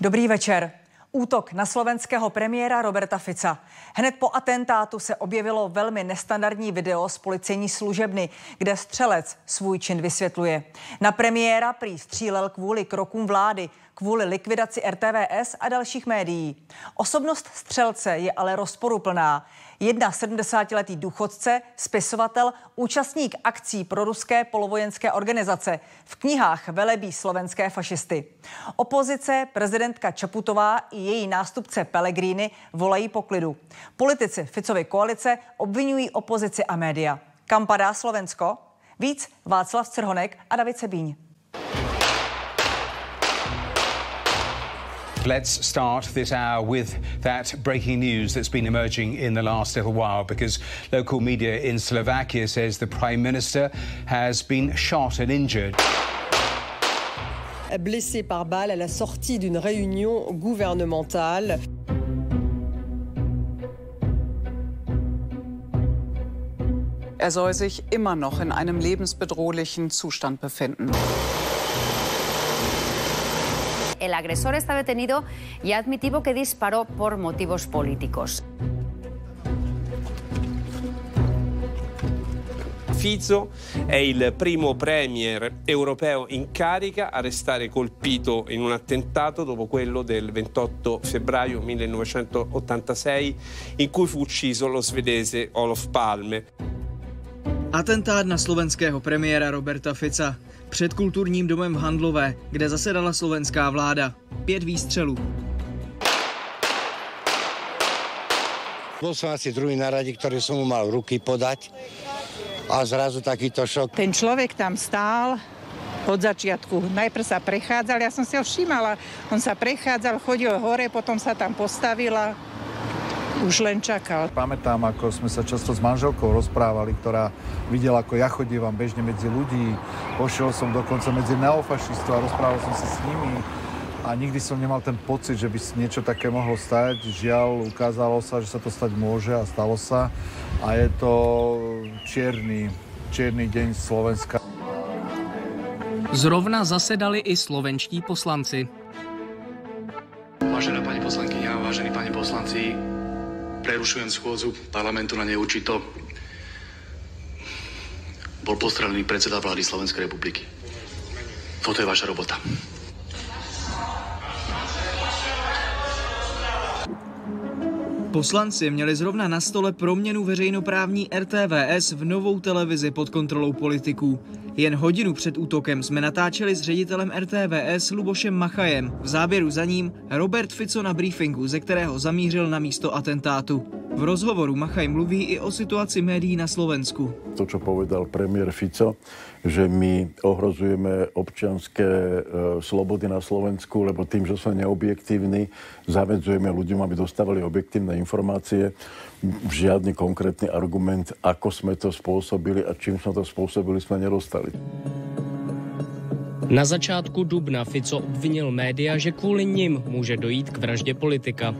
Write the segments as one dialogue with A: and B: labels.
A: Dobrý večer. Útok na slovenského premiéra Roberta Fica. Hned po atentátu se objevilo velmi nestandardní video z policejní služebny, kde střelec svůj čin vysvětluje. Na premiéra prý střílel kvůli krokům vlády, kvůli likvidaci RTVS a dalších médií. Osobnost střelce je ale rozporuplná. 71letý důchodce, spisovatel, účastník akcí proruské polovojenské organizace. V knihách velebí slovenské fašisty. Opozice, prezidentka Čaputová i její nástupce Pellegrini volají po klidu. Politici Ficovy koalice obvinují opozici a média. Kam padá Slovensko? Víc Václav Crhonek a David Sebíň.
B: Let's start this hour with that breaking news that's been emerging in the last little while, because local media in Slovakia says the Prime Minister has been shot and injured.
C: Blessé par balle à la sortie d'une réunion gouvernementale.
D: Er soll sich immer noch in einem lebensbedrohlichen Zustand befinden.
E: El agresor está detenido y ha admitido que disparó por motivos políticos.
F: Fico è il primo premier europeo in carica a restare colpito in un attentato dopo quello del 28 febbraio 1986 in cui fu ucciso lo svedese Olof Palme.
G: Atentát na slovenského premiéra Roberta Fica. Před kulturním domem v Handlové, kde zasedala slovenská vláda. 5 výstřelů.
H: Bol som asi druhý na rade, ktorý som mu mal ruky podať a zrazu takýto šok.
I: Ten človek tam stál od začiatku. Najprv sa prechádzal, ja som si ho všímala. On sa prechádzal, chodil hore, potom sa tam postavila. Už len čakal.
J: Pamätám, ako sme sa často s manželkou rozprávali, ktorá videla, ako ja chodívam bežne medzi ľudí. Pošiel som dokonca medzi neofašistov a rozprával som sa s nimi. A nikdy som nemal ten pocit, že by niečo také mohlo stať. Žiaľ, ukázalo sa, že sa to stať môže a stalo sa. A je to čierny deň Slovenska.
G: Zrovna zasedali i slovenští poslanci.
K: Vážená pani poslankyňa, vážení pani poslanci, prerušujem schôdzu parlamentu na neurčito. Bol postrelený predseda vlády Slovenskej republiky. Toto je vaša robota.
G: Poslanci měli zrovna na stole proměnu veřejnoprávní RTVS v novou televizi pod kontrolou politiků. Jen hodinu před útokem jsme natáčeli s ředitelem RTVS Lubošem Machajem. V záběru za ním Robert Fico na briefingu, ze kterého zamířil na místo atentátu. V rozhovoru Machaj mluví i o situaci médií na Slovensku.
L: To, čo povedal premiér Fico, že my ohrozujeme občianske slobody na Slovensku, lebo tým, že sme neobjektívni, zavedzujeme ľuďom, aby dostávali objektívne informácie. Žiadny konkrétny argument, ako sme to spôsobili a čím sme to spôsobili, sme nedostali.
M: Na začátku dubna Fico obvinil média, že kvůli nim může dojít k vraždě politika.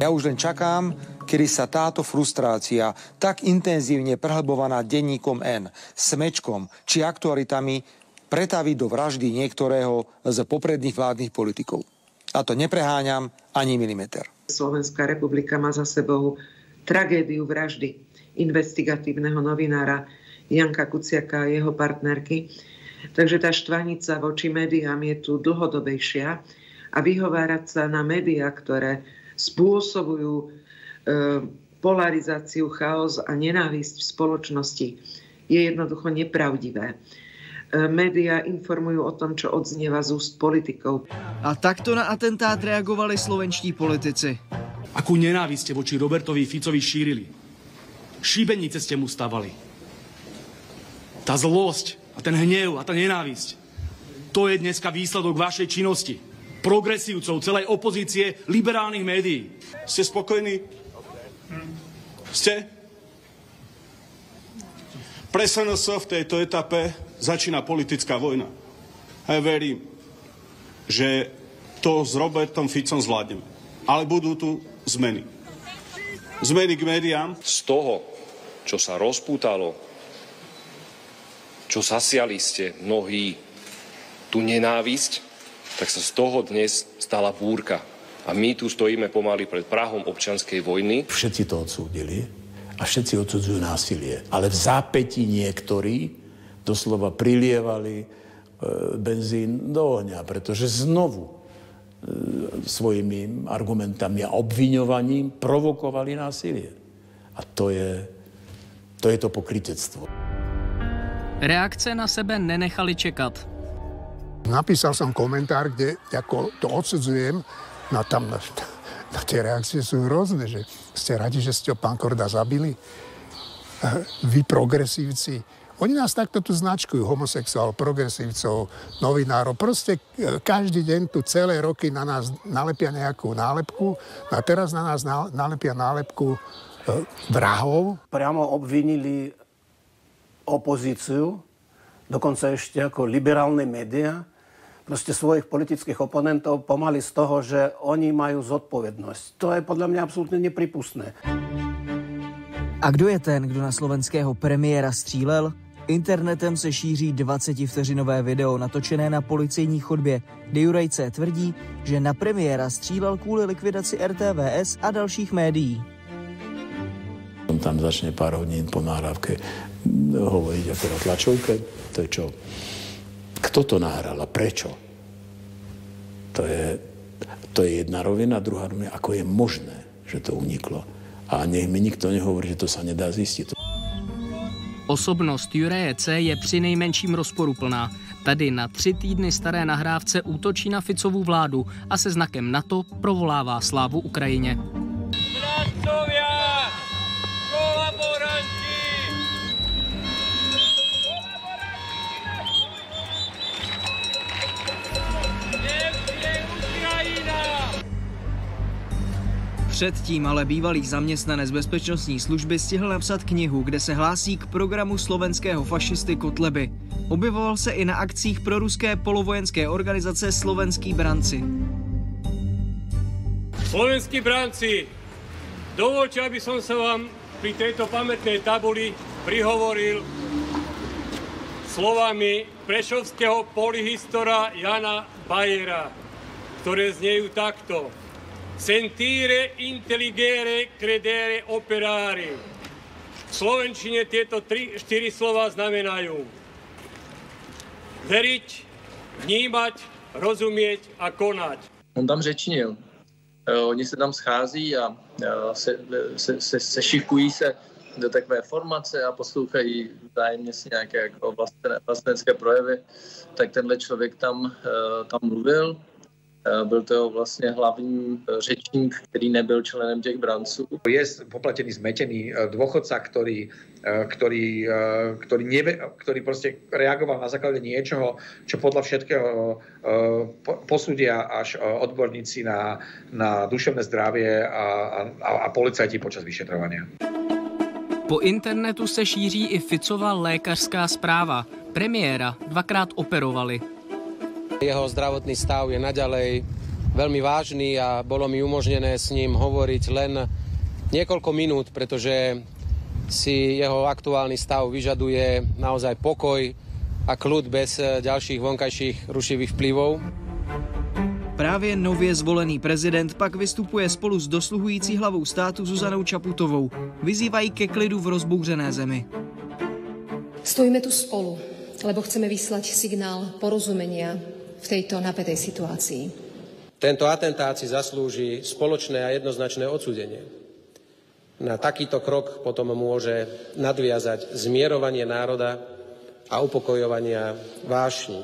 N: Ja už len čakám, kedy sa táto frustrácia tak intenzívne prehlbovaná denníkom N, Smečkom či aktualitami pretaví do vraždy niektorého z popredných vládnych politikov. A to nepreháňam ani milimeter.
O: Slovenská republika má za sebou tragédiu vraždy investigatívneho novinára Janka Kuciaka a jeho partnerky. Takže tá štvanica voči médiám je tu dlhodobejšia a vyhovárať sa na médiá, ktoré spôsobujú polarizáciu, chaos a nenávisť v spoločnosti, je jednoducho nepravdivé. Média informujú o tom, čo odznieva z úst politikov.
G: A takto na atentát reagovali slovenští politici.
K: Akú nenávisť ste voči Robertovi Ficovi šírili. Šibenice ste mu stavali. Tá zlosť a ten hnev a tá nenávisť, to je dneska výsledok vašej činnosti. Progresívcov, celej opozície, liberálnych médií. Ste spokojní? Ste? Pre SNS v tejto etape začína politická vojna. A ja verím, že to s Robertom Ficom zvládneme. Ale budú tu zmeny. Zmeny k médiám.
P: Z toho, čo sa rozpútalo, čo zasiali ste mnohí tú nenávisť, tak sa z toho dnes stala búrka. A my tu stojíme pomaly pred prahom občianskej vojny.
Q: Všetci to odsúdili a všetci odsudzujú násilie. Ale v zápätí niektorí doslova prilievali benzín do ohňa, pretože znovu svojimi argumentami a obviňovaním provokovali násilie. A to je to pokrytectvo.
M: Reakce na sebe nenechali čekat.
R: Napísal som komentár, kde ako to odsudzujem, no tam na tie reakcie sú rôzne, že ste radi, že ste pán Korda zabili? Vy progresívci. Oni nás takto tu značkujú, homosexuál, progresívcov, novinárov. Proste každý deň tu celé roky na nás nalepia nejakú nálepku a teraz na nás nalepia nálepku vrahov.
S: Priamo obvinili opozíciu, dokonca ešte ako liberálne médiá, proste svojich politických oponentov pomaly z toho, že oni majú zodpovednosť. To je podľa mňa absolútne nepripustné.
G: A kdo je ten, kdo na slovenského premiéra střílel? Internetem se šíří 20vteřinové video natočené na policejní chodbě, kde Jurajce tvrdí, že na premiéra střílel kvůli likvidaci RTVS a dalších médií.
Q: On tam začne pár hodín po nahrávke hovoriť ako na tlačovke. To je čo? Kto to nahral a prečo? To je jedna rovina, druhá rovina, ako je možné, že to uniklo. A nech mi nikto nehovorí, že to sa nedá zistiť.
M: Osobnost Juraje C. je přinejmenším rozporuplná. Tady na 3 týdny staré nahrávce útočí na Ficovu vládu a se znakem NATO provolává slávu Ukrajině. Předtím ale bývalý zaměstnanec bezpečnostní služby stihl napsat knihu, kde se hlásí k programu slovenského fašisty Kotleby. Objevoval se i na akcích proruské polovojenské organizace Slovenskí branci.
T: Slovenskí branci, dovoľte, aby som sa vám pri tejto pamätnej tabuli prihovoril slovami prešovského polyhistora Jana Bajera, ktoré znejú takto. Sentire, intelligere, credere, operare. V slovenčine tieto 4 slova znamenajú veriť, vnímať, rozumieť a konať.
U: On tam řečnil. Oni se tam schází a se šikují se do takové formace a poslouchají vzájemně si nějaké jako vlastenecké projevy. Tak tenhle člověk tam mluvil. Byl to vlastně hlavní řečník, který nebyl členem těch branců.
V: Je poplatený, zmetený dôchodca, ktorý proste reagoval na základe niečoho, čo podľa všetkého posúdia až odborníci na duševné zdravie a policajti počas vyšetrovania.
M: Po internetu se šíří i Ficova lékařská zpráva. Premiéra 2krát operovali.
W: Jeho zdravotný stav je naďalej veľmi vážny a bolo mi umožnené s ním hovoriť len niekoľko minút, pretože si jeho aktuálny stav vyžaduje naozaj pokoj a kľud bez ďalších vonkajších rušivých vplyvov.
G: Právě nově zvolený prezident pak vystupuje spolu s dosluhující hlavou státu Zuzanou Čaputovou. Vyzývají ke klidu v rozbouřené zemi.
X: Stojíme tu spolu, lebo chceme vyslať signál porozumenia v tejto napätej situácii.
W: Tento atentát si zaslúži spoločné a jednoznačné odsúdenie. Na takýto krok potom môže nadviazať zmierovanie národa a upokojovania vášní.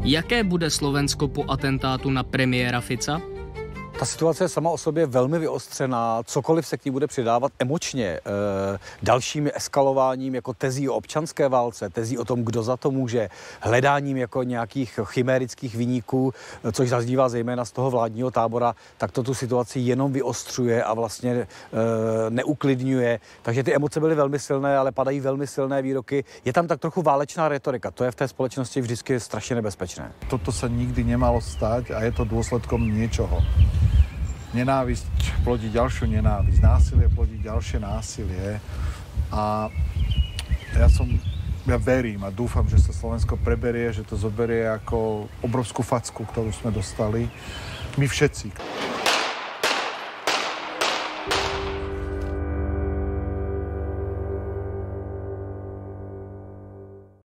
M: Jaké bude Slovensko po atentátu na premiéra Fica?
Y: Ta situace je sama o sobě velmi vyostřená, cokoliv se k ní bude přidávat emočně, dalšími eskalováním jako tezí o občanské válce, tezí o tom, kdo za to může, hledáním jako nějakých chimérických viníků, což zaznívá zejména z toho vládního tábora, tak to tu situaci jenom vyostřuje a vlastně neuklidňuje. Takže ty emoce byly velmi silné, ale padají velmi silné výroky. Je tam tak trochu válečná retorika, to je v té společnosti vždycky strašně nebezpečné.
J: Toto sa nikdy nemalo stať a je to dôsledkom niečoho. Nenávisť plodí ďalšiu nenávisť, násilie plodí ďalšie násilie a ja som ja verím a dúfam, že sa Slovensko preberie, že to zoberie ako obrovskú facku, ktorú sme dostali. My všetci.